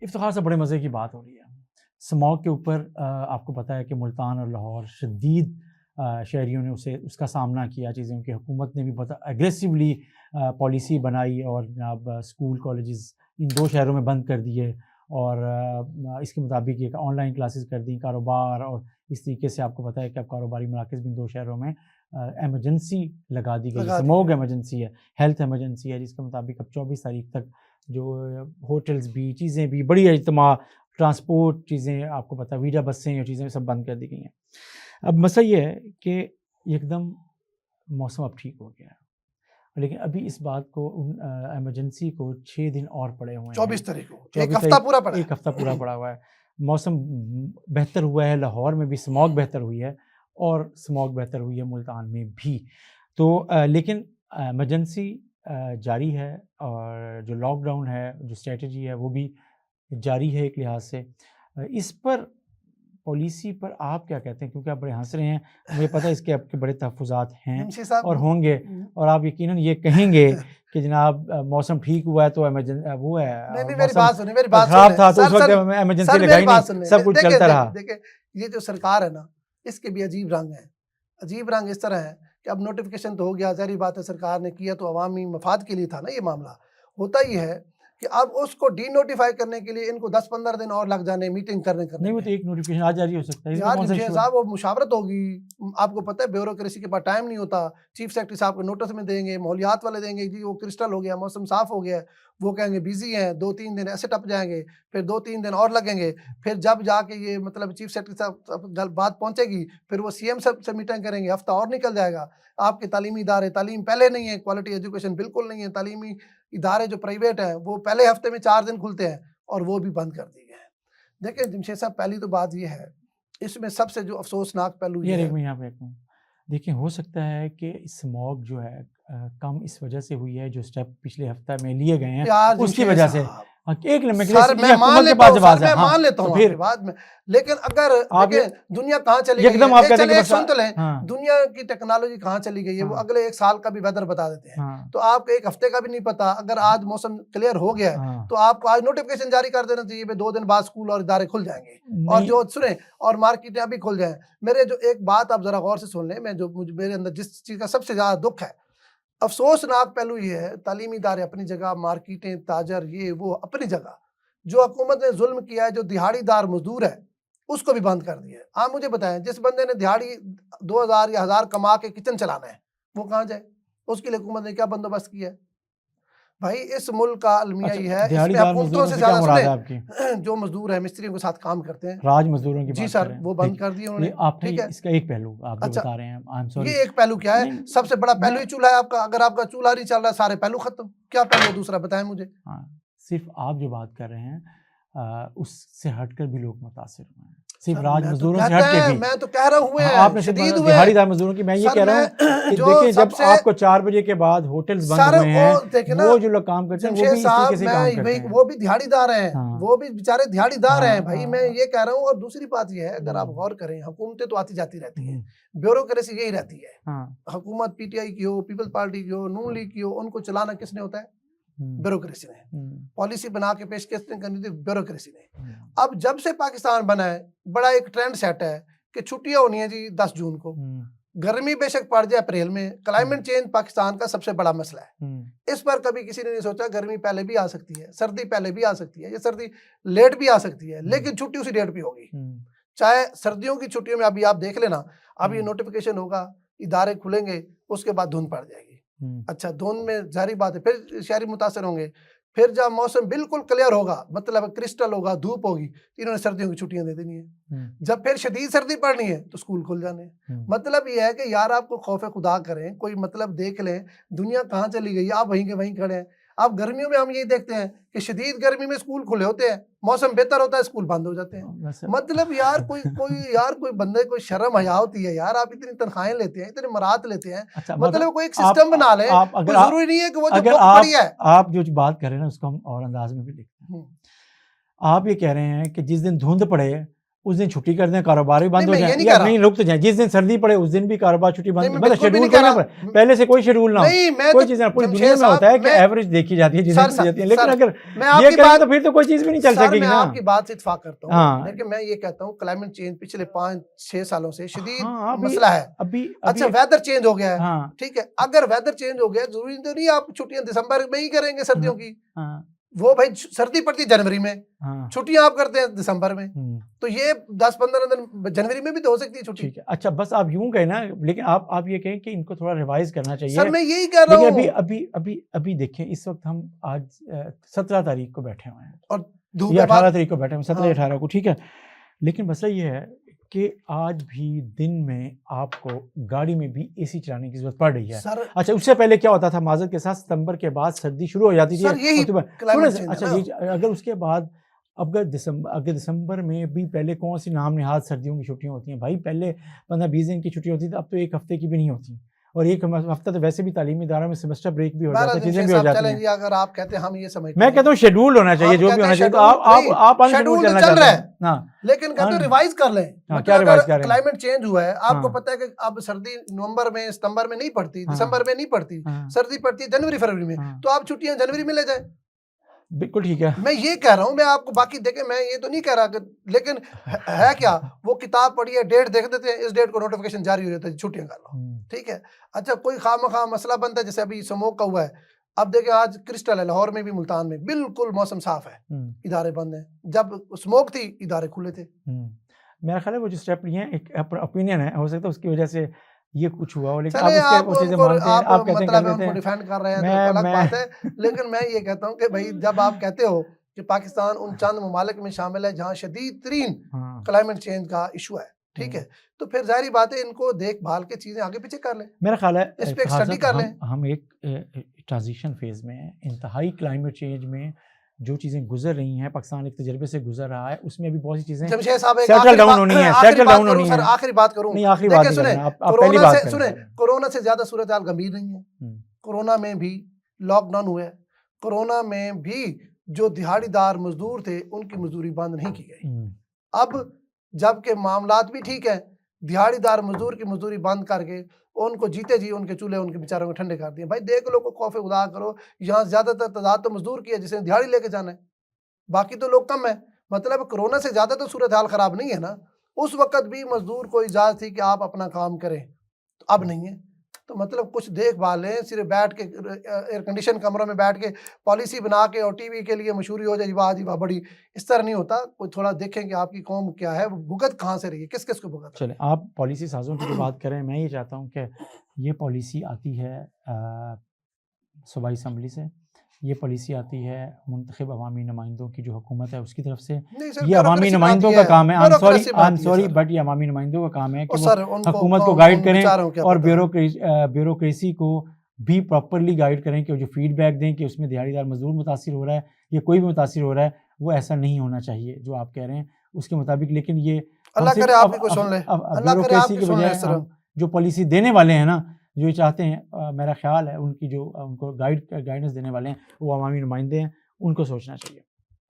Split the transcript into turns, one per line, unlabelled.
افتخار سے بڑے مزے کی بات ہو رہی ہے. اسموگ کے اوپر آپ کو پتہ ہے کہ ملتان اور لاہور شدید شہریوں نے اس کا سامنا کیا. چیزیں کی حکومت نے بھی بہت اگریسولی پالیسی بنائی اور جناب اسکول کالجز ان دو شہروں میں بند کر دیے اور اس کے مطابق ایک آن لائن کلاسز کر دیں. کاروبار اور اس طریقے سے آپ کو پتہ ہے کہ اب کاروباری مراکز بھی ان دو شہروں میں ایمرجنسی لگا دی گئی. اسموگ ایمرجنسی ہے, ہیلتھ ایمرجنسی ہے, جس کے مطابق اب 24 تاریخ تک جو ہوٹلز بھی, چیزیں بھی, بڑی اجتماع, ٹرانسپورٹ چیزیں, آپ کو پتہ ویڈا بسیں اور چیزیں سب بند کر دی گئی ہیں. اب مسئلہ یہ ہے کہ ایک دم موسم اب ٹھیک ہو گیا ہے, لیکن ابھی اس بات کو ایمرجنسی کو 6 دن اور پڑے ہوئے ہیں.
24 تاریخ کو ایک ہفتہ پورا
پڑا ہوا ہے. موسم بہتر ہوا ہے, لاہور میں بھی اسموگ بہتر ہوئی ہے اور اسموگ بہتر ہوئی ہے ملتان میں بھی. تو لیکن ایمرجنسی جاری ہے اور جو لاک ڈاؤن ہے, جو اسٹریٹجی ہے وہ بھی جاری ہے ایک لحاظ سے. اس پر پالیسی پر آپ کیا کہتے ہیں, کیونکہ آپ بڑے ہنس رہے ہیں, مجھے پتہ ہے اس کے آپ کے بڑے تحفظات ہیں اور ہوں گے, اور آپ یقیناً یہ کہیں گے کہ جناب موسم ٹھیک ہوا ہے تو وہ ہے,
میری بات سنیں,
خراب تھا تو اس وقت ایمرجنسی لگائی نہیں, سب کچھ چلتا رہا.
دیکھیں یہ جو سرکار ہے نا, اس کے بھی عجیب رنگ ہیں. عجیب رنگ اس طرح ہے کہ اب نوٹیفیکیشن تو ہو گیا, ظاہری بات ہے سرکار نے کیا تو عوامی مفاد کے لیے تھا نا یہ معاملہ. ہوتا یہ ہے کہ اب اس کو ڈی نوٹیفائی کرنے کے لیے ان کو 10-15 دن اور لگ جانے میٹنگ کرنے
نہیں, وہ تو ایک نوٹیفیکیشن آج جاری ہو سکتا ہے
یار. جمشید صاحب وہ مشاورت ہوگی, آپ کو پتہ ہے بیوروکریسی کے پاس ٹائم نہیں ہوتا. چیف سیکرٹری صاحب کو نوٹس میں دیں گے, ماحولیات والے دیں گے جی وہ کرسٹل ہو گیا, موسم صاف ہو گیا, وہ کہیں گے بیزی ہیں, 2-3 دن ایسے ٹپ جائیں گے, پھر 2-3 دن اور لگیں گے, پھر جب جا کے یہ مطلب چیف سیکرٹری صاحب بات پہنچے گی, پھر وہ سی ایم صاحب سے میٹنگ کریں گے, ہفتہ اور نکل جائے گا. آپ کے تعلیمی ادارے, تعلیم پہلے نہیں ہے, کوالٹی ایجوکیشن بالکل نہیں ہے. تعلیمی ادارے جو پرائیویٹ ہیں وہ پہلے ہفتے میں 4 دن کھلتے ہیں اور وہ بھی بند کر دیے گئے ہیں. دیکھیں جمشید صاحب, پہلی تو بات یہ ہے, اس میں سب سے جو افسوسناک پہلو یہ ہے,
میں یہاں پہ دیکھیں ہو سکتا ہے کہ اسموگ جو ہے کم اس وجہ سے ہوئی ہے جو سٹیپ پچھلے ہفتہ میں لیے گئے ہیں اس کی وجہ سے.
میں مان لیتا ہوں آپ بات میں, لیکن اگر دنیا کہاں چلی گئی ہے, سن تو لیں, دنیا کی ٹیکنالوجی کہاں چلی گئی ہے, وہ اگلے 1 سال کا بھی ویدر بتا دیتے ہیں. تو آپ کو 1 ہفتے کا بھی نہیں پتا. اگر آج موسم کلیئر ہو گیا ہے تو آپ کو آج نوٹیفیکیشن جاری کر دینا چاہیے, 2 دن بعد اسکول اور ادارے کھل جائیں گے, اور جو سنیں اور مارکیٹیں ابھی کھل جائیں. میرے جو ایک بات آپ ذرا غور سے سن لیں, میں جو میرے اندر جس چیز کا سب سے زیادہ دکھ ہے, افسوسناک پہلو یہ ہے, تعلیمی ادارے اپنی جگہ, مارکیٹیں, تاجر, یہ وہ اپنی جگہ. جو حکومت نے ظلم کیا ہے, جو دیہاڑی دار مزدور ہے اس کو بھی بند کر دیا ہے. آپ مجھے بتائیں, جس بندے نے دیہاڑی 2000 یا 1000 کما کے کچن چلانا ہے وہ کہاں جائے؟ اس کے لیے حکومت نے کیا بندوبست کیا ہے؟ بھائی اس ملک کا المیہ یہ ہے, اس میں حکومتوں سے زیادہ سنیں جو مزدور ہیں, مستریوں کے ساتھ کام کرتے ہیں,
راج مزدوروں کی
جی سر, وہ بند کر دیے انہوں نے.
آپ نے اس کا ایک پہلو آپ جو بتا رہے ہیں,
یہ ایک پہلو کیا ہے, سب سے بڑا پہلو ہی چولہا ہے آپ کا. اگر آپ کا چولہا نہیں چل رہا ہے, سارے پہلو ختم. کیا پہلو ہے دوسرا بتائیں مجھے.
صرف آپ جو بات کر رہے ہیں اس سے ہٹ کر بھی لوگ متاثر ہوئے ہیں, صرف راج مزدوروں سے ہٹ کے بھی.
میں تو کہہ رہا ہوں
آپ نے دہاڑی دار مزدوروں کی, میں یہ کہہ رہا ہوں کہ دیکھیں جب آپ کو 4 بجے کے بعد ہوٹلز بند ہوئے ہیں, وہ جو لوگ کام کرتے ہیں وہ بھی اس طریقے سے کام کرتے ہیں,
وہ بھی دیہاڑی دار ہیں, وہ بھی بیچارے دیہاڑی دار ہیں. بھائی میں یہ کہہ رہا ہوں. اور دوسری بات یہ ہے, اگر آپ غور کریں, حکومتیں تو آتی جاتی رہتی ہیں, بیوروکریسی یہی رہتی ہے. حکومت پی ٹی آئی کی ہو, پیپل پارٹی کی ہو, نون لیگ کی ہو, ان کو چلانا کس نے ہوتا ہے؟ بیوروکریسی نے. پالیسی بنا کے پیش کرنی تھی بیوروکریسی نے. اب جب سے پاکستان بنا ہے, بڑا ایک ٹرینڈ سیٹ ہے کہ چھٹیاں ہونی ہیں جی 10 جون کو. گرمی بے شک پڑ جائے اپریل میں, کلائمیٹ چینج پاکستان کا سب سے بڑا مسئلہ ہے. اس پر کبھی کسی نے نہیں سوچا گرمی پہلے بھی آ سکتی ہے, سردی پہلے بھی آ سکتی ہے, یا سردی لیٹ بھی آ سکتی ہے, لیکن چھٹی اسی ڈیٹ پہ ہوگی. چاہے سردیوں کی چھٹیوں میں ابھی آپ دیکھ لینا, اب یہ نوٹیفیکیشن ہوگا, ادارے کھلیں گے, اس کے بعد دھند پڑ جائے گی. اچھا دھند میں ظاہری بات ہے پھر شہری متاثر ہوں گے. پھر جب موسم بالکل کلیئر ہوگا, مطلب کرسٹل ہوگا, دھوپ ہوگی, تو انہوں نے سردیوں کی چھٹیاں دے دینی ہیں. جب پھر شدید سردی پڑنی ہے تو اسکول کھل جانے ہیں. مطلب یہ ہے کہ یار آپ کو خوف خدا کریں, کوئی مطلب دیکھ لیں دنیا کہاں چلی گئی, آپ وہیں کے وہیں کھڑے ہیں. اب گرمیوں میں ہم یہی دیکھتے ہیں کہ شدید گرمی میں اسکول کھلے ہوتے ہیں, موسم بہتر ہوتا ہے اسکول بند ہو جاتے ہیں. مطلب یار کوئی بندے کوئی شرم حیا ہوتی ہے یار. آپ اتنی تنخواہیں لیتے ہیں, اتنے مراد لیتے ہیں, مطلب کوئی ایک سسٹم بنا لیں. ضروری نہیں ہے کہ وہ جو بک پڑی ہے.
آپ جو بات کر رہے ہیں نا اس کو ہم اور انداز میں بھی لکھتے ہیں. آپ یہ کہہ رہے ہیں کہ جس دن دھند پڑے اس دن چھٹی کر دیں, کاروبار بھی بند ہو
نہیں، میں یہ
جائے,
نہیں
یا
کہہ رہا.
نہیں رک تو جائیں, جس دن سردی پڑے اس دن بھی کاروبار چھٹی بند,
نہیں، میں
مطلب
بالکل بھی
شیڈول
نہیں کہہ
کرنا
رہا.
پڑے, پہلے سے کوئی شیڈول نہ ہو,
نہیں میں
کوئی چیز نہ, پوری دنیا میں ہوتا ہے کہ ایوریج دیکھی جاتی ہے, چیزیں دیکھی جاتی ہیں, لیکن اگر یہ کریں تو پھر تو کوئی چیز بھی نہیں چل سکے گی
میں
نا.
آپ کی بات سے اتفاق کرتا ہوں,
ہاں
لیکن میں یہ کہتا ہوں کلائمیٹ چینج پچھلے 5-6 سالوں سے شدید
ہاں
مسئلہ ہے.
ابھی
اچھا ویدر چینج ہو گیا ہے,
ہاں
ٹھیک ہے, اگر ویدر چینج ہو گیا ضروری تو نہیں آپ چھٹیاں دسمبر میں ہی کریں گے سردیوں کی,
ہاں
وہ بھائی سردی پڑتی جنوری میں,
ہاں
چھٹیاں آپ کرتے ہیں دسمبر میں, تو یہ 10-15 دن جنوری میں بھی تو ہو سکتی ہے چھٹی.
ٹھیک ہے. اچھا بس آپ یوں کہیں نا, لیکن آپ یہ کہیں کہ ان کو تھوڑا ریوائز کرنا چاہیے.
سر میں یہی کہہ رہا ہوں.
لیکن ابھی دیکھیں اس وقت ہم آج 17 تاریخ کو بیٹھے ہوئے ہیں,
اور
یا 18 تاریخ کو بیٹھے ہیں, 17-18 کو, ٹھیک ہے, لیکن مسئلہ یہ ہے کہ آج بھی دن میں آپ کو گاڑی میں بھی اے سی چلانے کی ضرورت پڑ رہی ہے. اچھا اس سے پہلے کیا ہوتا تھا, معذرت کے ساتھ ستمبر کے بعد سردی شروع ہو جاتی تھی. اچھا اگر اس کے بعد اگر دسمبر میں بھی پہلے کون سی نام نہاد سردیوں کی چھٹیاں ہوتی ہیں بھائی, پہلے 15-20 دن کی چھٹیاں ہوتی تھی, اب تو ایک ہفتے کی بھی نہیں ہوتی, اور ایک ہفتہ تو ویسے بھی تعلیمی اداروں میں سیمسٹر بریک بھی ہو جاتا ہے, چیزیں بھی ہو جاتی ہیں.
اگر آپ کہتے ہیں ہم یہ سمجھتے ہیں,
میں کہتا ہوں شیڈول ہونا چاہیے, جو بھی ہونا چاہیے, تو آپ
شیڈول چل رہا ہے, لیکن کہتے ہیں ریوائز کر لیں.
کیا ریوائز کر رہے ہیں؟
کلائمیٹ چینج ہوا ہے, آپ کو پتہ ہے کہ اب سردی نومبر میں ستمبر میں نہیں پڑتی, دسمبر میں نہیں پڑتی, سردی پڑتی ہے جنوری فروری میں, تو آپ چھٹیاں جنوری میں لے جائیں.
بالکل ٹھیک ہے.
میں یہ کہہ رہا ہوں, میں آپ کو باقی دیکھیں, میں یہ تو نہیں کہہ رہا کہ, لیکن ہے کیا, وہ کتاب پڑھی ہے, ڈیٹ دیکھ دیتے ہیں, اس ڈیٹ کو نوٹیفیکیشن جاری ہو جاتا ہے, چھٹیاں کر لو, ٹھیک ہے. اچھا کوئی خواہ مسئلہ بنتا ہے, جیسے ابھی سموک کا ہوا ہے, اب دیکھیں آج کرسٹل ہے لاہور میں بھی, ملتان میں بالکل موسم صاف ہے, ادارے بند ہیں. جب سموک تھی ادارے کھلے تھے.
میرا خیال ہے وہ جو اسٹیپ لیے ہیں ایک اپینین ہے, ہو سکتا ہے اس کی وجہ سے یہ کچھ ہوا ہو, لیکن
آپ مطلب ان کو ڈیفینڈ کر رہے ہیں تو الگ بات ہے, لیکن میں یہ کہتا ہوں کہ بھائی جب آپ کہتے ہو کہ پاکستان ان چند ممالک میں شامل ہے جہاں شدید ترین کلائمیٹ چینج کا ایشو ہے, ٹھیک ہے, تو پھر ظاہری بات ہے ان کو دیکھ بھال کے چیزیں آگے پیچھے کر لیں.
میرا خیال ہے
اس پہ اسٹڈی کر لیں.
ہم ایک ٹرانزیشن فیز میں ہیں, انتہائی کلائمیٹ چینج میں جو چیزیں گزر رہی ہیں, پاکستان ایک تجربے سے گزر رہا ہے, اس میں بھی بہت سی چیزیں سیٹل ڈاؤن ہونی ہیں, سیٹل ڈاؤن ہونی ہیں.
آخری بات کروں,
نہیں آخری بات نہیں, آپ پہلی بات کریں.
سنیں, کورونا سے زیادہ صورتحال گمبھیر نہیں ہے. کورونا میں بھی لاک ڈاؤن ہوا ہے, کورونا میں بھی جو دہاڑی دار مزدور تھے ان کی مزدوری بند نہیں کی گئی. اب جب کہ معاملات بھی ٹھیک ہیں, دہاڑی دار مزدور کی مزدوری بند کر کے ان کو جیتے جی ان کے چولہے ان کے بیچاروں کو ٹھنڈے کر دیے. بھائی دیکھ لو, کو خوف خدا کرو, یہاں زیادہ تر تعداد تو مزدور کی ہے جسے دہاڑی لے کے جانا ہے, باقی تو لوگ کم ہیں. مطلب کرونا سے زیادہ تو صورتحال خراب نہیں ہے نا. اس وقت بھی مزدور کو اجازت تھی کہ آپ اپنا کام کریں, تو اب نہیں ہے. تو مطلب کچھ دیکھ بھال لیں, صرف بیٹھ کے ایئر کنڈیشن کمروں میں بیٹھ کے پالیسی بنا کے اور ٹی وی کے لیے مشہوری ہو جائے جی واہ جی واہ بڑی, اس طرح نہیں ہوتا. کوئی تھوڑا دیکھیں کہ آپ کی قوم کیا ہے, بھگت کہاں سے رہی ہے, کس کس کو بھگت.
چلیں آپ پالیسی سازوں کی جو بات کریں, میں یہ چاہتا ہوں کہ یہ پالیسی آتی ہے صوبائی اسمبلی سے, یہ پالیسی آتی ہے منتخب عوامی نمائندوں کی جو حکومت ہے اس کی طرف سے. یہ عوامی نمائندوں کا کام ہے, آئی ایم سوری بٹ یہ عوامی نمائندوں کا کام ہے کہ وہ حکومت کو گائیڈ کریں اور بیوروکریسی کو بھی پراپرلی گائیڈ کریں, کہ جو فیڈ بیک دیں کہ اس میں دیہڑی دار مزدور متاثر ہو رہا ہے یا کوئی بھی متاثر ہو رہا ہے, وہ ایسا نہیں ہونا چاہیے جو آپ کہہ رہے ہیں اس کے مطابق. لیکن یہ
اللہ کرے آپ کو سن لیں, اللہ کرے آپ کی سن لیں.
جو پالیسی دینے والے ہیں نا, جو یہ چاہتے ہیں, میرا خیال ہے ان کی جو ان کو گائیڈنس دینے والے ہیں وہ عوامی نمائندے ہیں, ان کو سوچنا چاہیے.